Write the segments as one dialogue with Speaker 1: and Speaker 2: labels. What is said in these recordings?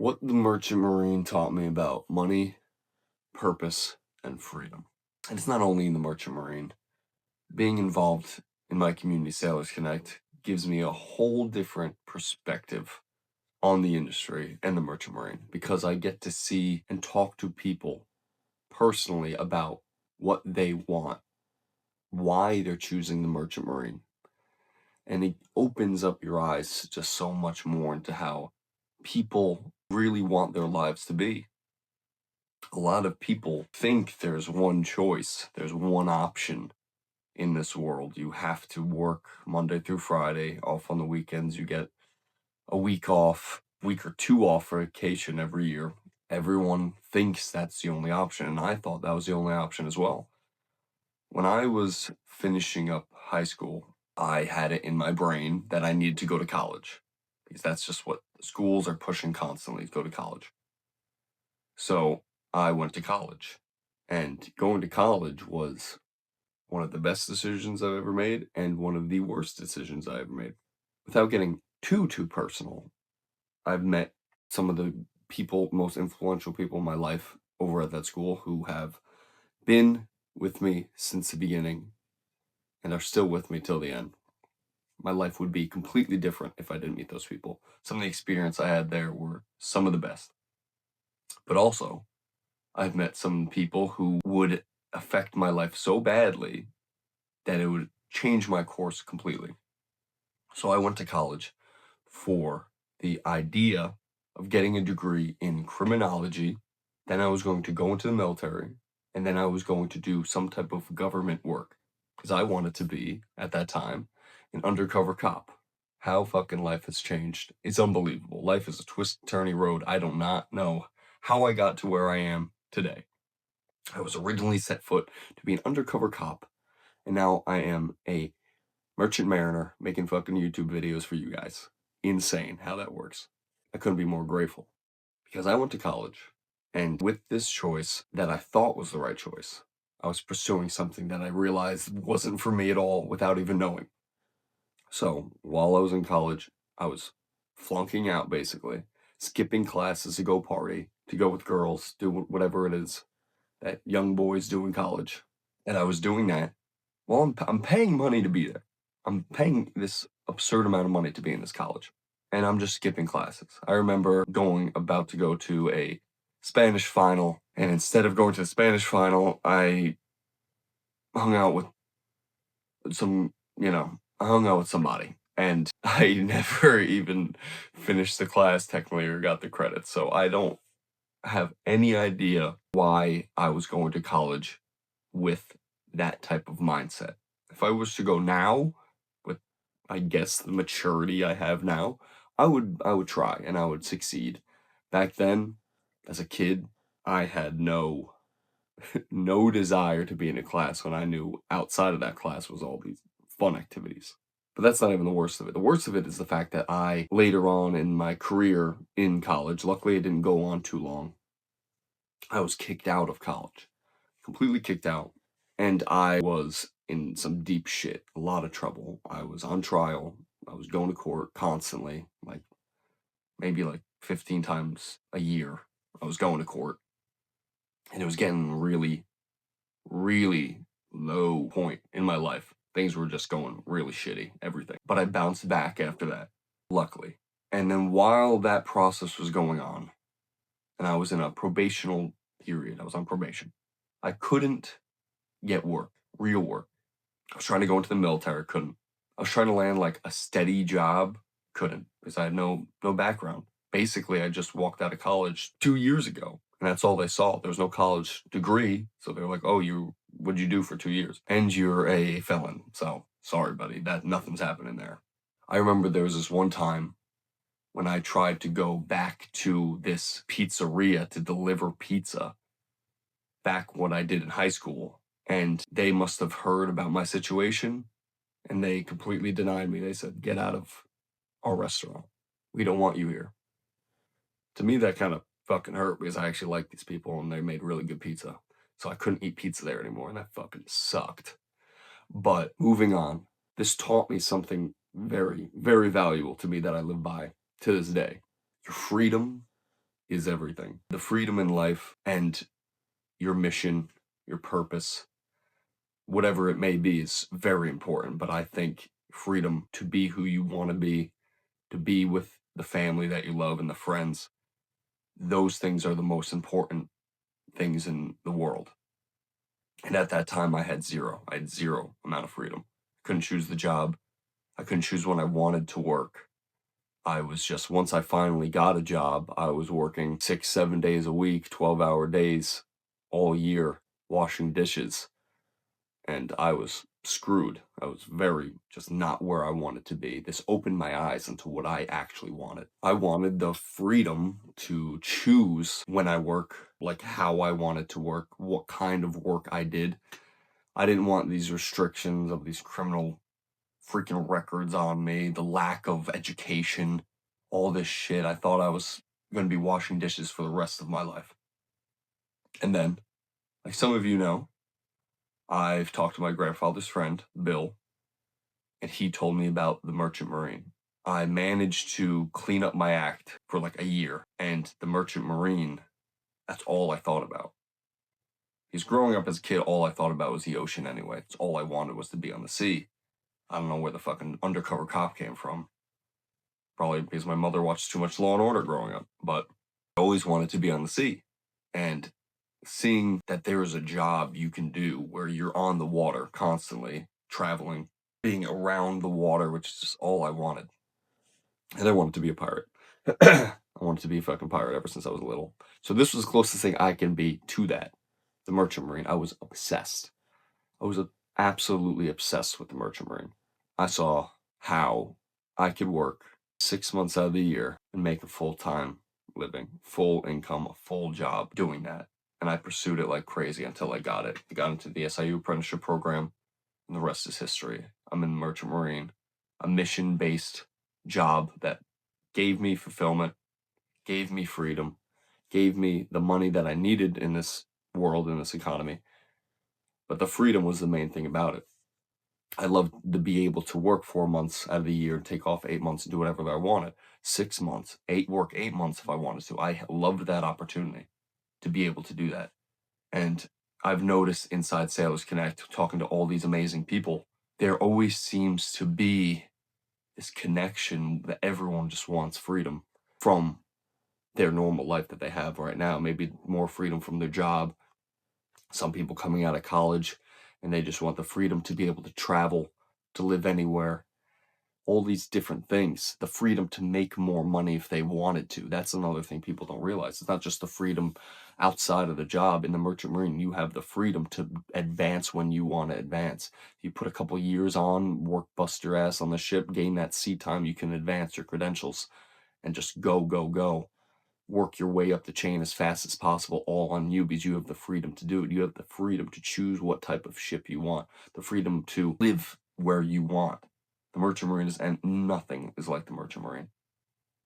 Speaker 1: What the Merchant Marine taught me about money, purpose, and freedom. And it's not only in the Merchant Marine. Being involved in my community, Sailors Connect, gives me a whole different perspective on the industry and the Merchant Marine because I get to see and talk to people personally about what they want, why they're choosing the Merchant Marine. And it opens up your eyes just so much more into how people really want their lives to be. A lot of people think there's one choice, there's one option in this world. You have to work Monday through Friday, off on the weekends. You get a week off, week or two off for vacation every year. Everyone thinks that's the only option, and I thought that was the only option as well. When I was finishing up high school, I had it in my brain that I needed to go to college because that's just what schools are pushing constantly, to go to college. So I went to college, and going to college was one of the best decisions I've ever made and one of the worst decisions I ever made. Without getting too personal, I've met some of the most influential people in my life over at that school who have been with me since the beginning and are still with me till the end. My life would be completely different if I didn't meet those people. Some of the experience I had there were some of the best. But also, I've met some people who would affect my life so badly that it would change my course completely. So I went to college for the idea of getting a degree in criminology. Then I was going to go into the military, and then I was going to do some type of government work because I wanted to be, at that time, an undercover cop. How fucking life has changed. It's unbelievable. Life is a twist-turny road. I do not know how I got to where I am today. I was originally set foot to be an undercover cop, and now I am a merchant mariner making fucking YouTube videos for you guys. Insane how that works. I couldn't be more grateful because I went to college, and with this choice that I thought was the right choice, I was pursuing something that I realized wasn't for me at all without even knowing. So while I was in college, I was flunking out basically, skipping classes to go party, to go with girls, do whatever it is that young boys do in college. And I was doing that while I'm paying money to be there. I'm paying this absurd amount of money to be in this college, and I'm just skipping classes. I remember about to go to a Spanish final, and instead of going to the Spanish final, I hung out with I hung out with somebody, and I never even finished the class technically or got the credit, so I don't have any idea why I was going to college with that type of mindset. If I was to go now, with I guess the maturity I have now, I would try and I would succeed. Back then, as a kid, I had no desire to be in a class when I knew outside of that class was all these fun activities. But that's not even the worst of it. The worst of it is the fact that I, later on in my career in college, luckily it didn't go on too long, I was kicked out of college. Completely kicked out. And I was in some deep shit, a lot of trouble. I was on trial. I was going to court constantly, like maybe like 15 times a year. I was going to court. And it was getting really, really low point in my life. Things were just going really shitty, everything. But I bounced back after that, luckily. And then while that process was going on, and I was in a probational period, I was on probation, I couldn't get work, real work. I was trying to go into the military, couldn't. I was trying to land like a steady job, couldn't, because I had no background. Basically, I just walked out of college 2 years ago, and that's all they saw. There was no college degree, so they're like, "Oh, what'd you do for 2 years?" And you're a felon. So sorry, buddy, that nothing's happening there. I remember there was this one time when I tried to go back to this pizzeria to deliver pizza back what I did in high school, and they must have heard about my situation, and they completely denied me. They said, "Get out of our restaurant. We don't want you here." To me, that kind of fucking hurt because I actually like these people and they made really good pizza. So I couldn't eat pizza there anymore, and that fucking sucked. But moving on, this taught me something very, very valuable to me that I live by to this day. Your freedom is everything. The freedom in life and your mission, your purpose, whatever it may be, is very important. But I think freedom to be who you want to be with the family that you love and the friends, those things are the most important things in the world. And at that time, I had zero. I had zero amount of freedom. Couldn't choose the job. I couldn't choose when I wanted to work. I was just, once I finally got a job, I was working 6, 7 days a week, 12-hour days all year, washing dishes. And I was screwed. I was very just not where I wanted to be. This opened my eyes into what I actually wanted. I wanted the freedom to choose when I work, like how I wanted to work, what kind of work I did. I didn't want these restrictions of these criminal freaking records on me, the lack of education, all this shit. I thought I was going to be washing dishes for the rest of my life. And then, like some of you know, I've talked to my grandfather's friend, Bill, and he told me about the Merchant Marine. I managed to clean up my act for like a year, and the Merchant Marine, that's all I thought about. Because growing up as a kid, all I thought about was the ocean anyway. It's all I wanted was to be on the sea. I don't know where the fucking undercover cop came from. Probably because my mother watched too much Law and Order growing up, but I always wanted to be on the sea. And seeing that there is a job you can do where you're on the water constantly, traveling, being around the water, which is just all I wanted. And I wanted to be a pirate. I wanted to be a fucking pirate ever since I was little. So this was the closest thing I can be to that. The Merchant Marine. I was obsessed. I was absolutely obsessed with the Merchant Marine. I saw how I could work 6 months out of the year and make a full-time living, full income, a full job doing that. And I pursued it like crazy until I got it. I got into the SIU apprenticeship program, and the rest is history. I'm in the Merchant Marine, a mission-based job that gave me fulfillment, gave me freedom, gave me the money that I needed in this world, in this economy. But the freedom was the main thing about it. I loved to be able to work 4 months out of the year, take off 8 months and do whatever I wanted. 6 months, work 8 months if I wanted to. I loved that opportunity to be able to do that. And I've noticed inside Sailors Connect, talking to all these amazing people, there always seems to be this connection that everyone just wants freedom from their normal life that they have right now. Maybe more freedom from their job. Some people coming out of college and they just want the freedom to be able to travel, to live anywhere, all these different things, the freedom to make more money if they wanted to. That's another thing people don't realize. It's not just the freedom outside of the job. In the Merchant Marine, you have the freedom to advance when you want to advance. You put a couple years on, work, bust your ass on the ship, gain that sea time, you can advance your credentials and just go, go, go. Work your way up the chain as fast as possible, all on you, because you have the freedom to do it. You have the freedom to choose what type of ship you want, the freedom to live where you want. The Merchant Marine is, and nothing is like the Merchant Marine.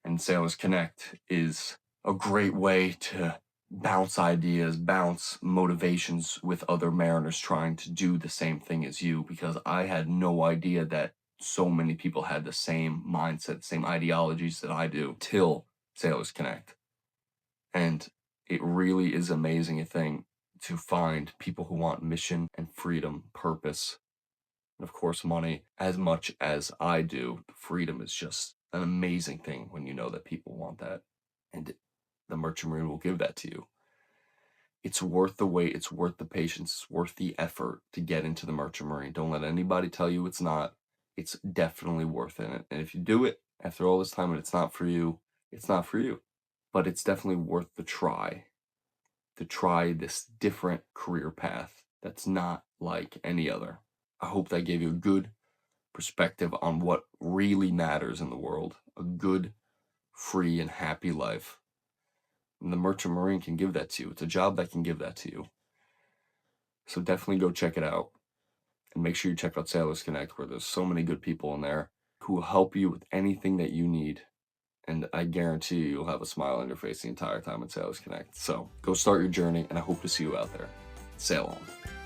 Speaker 1: And Sailors Connect is a great way to bounce ideas, bounce motivations with other mariners trying to do the same thing as you, because I had no idea that so many people had the same mindset, same ideologies that I do, till Sailors Connect. And it really is amazing a thing to find people who want mission and freedom, purpose, and of course money as much as I do. Freedom is just an amazing thing when you know that people want that. And the Merchant Marine will give that to you. It's worth the wait, it's worth the patience, it's worth the effort to get into the Merchant Marine. Don't let anybody tell you it's not. It's definitely worth it. And if you do it after all this time and it's not for you, it's not for you. But it's definitely worth the try to try this different career path that's not like any other. I hope that gave you a good perspective on what really matters in the world, a good, free, and happy life. And the Merchant Marine can give that to you. It's a job that can give that to you. So definitely go check it out. And make sure you check out Sailors Connect, where there's so many good people in there who will help you with anything that you need. And I guarantee you'll have a smile on your face the entire time at Sailors Connect. So go start your journey, and I hope to see you out there. Sail on.